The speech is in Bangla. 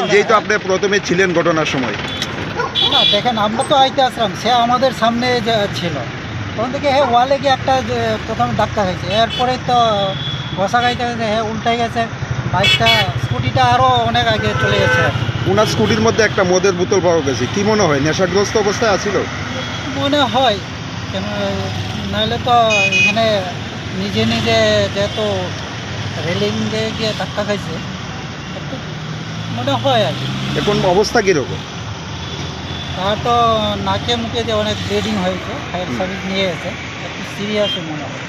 পারেন যেই তো আপনি প্রথমে ছিলেন ঘটনার সময়? না দেখেন, আমরা তো আইতে আসলাম, সে আমাদের সামনে যে ছিল, তখন থেকে ওয়ালে গিয়ে একটা যে প্রথমে ধাক্কা খাইছে, এরপরে তো বসা খাইতে খাইতে উল্টাই গেছে, বাইকটা স্কুটিটা আরও অনেক আগে চলে গেছে। ওনার স্কুটির মধ্যে একটা মদের বোতল পাওয়া গেছে, কি মনে হয় নেশাগ্রস্ত অবস্থায় আছিল? মনে হয়, কেন নাহলে তো এখানে নিজে নিজে যেহেতু রেলিং দিয়ে গিয়ে ধাক্কা খাইছে, একটু মনে হয় আর কি। এখন অবস্থা কীরকম? তার তো নাকে মুখে যে অনেক ব্লিডিং হয়েছে, ফায়ার সার্ভিস নিয়ে গেছে, একটু সিরিয়াসও মনে হয়।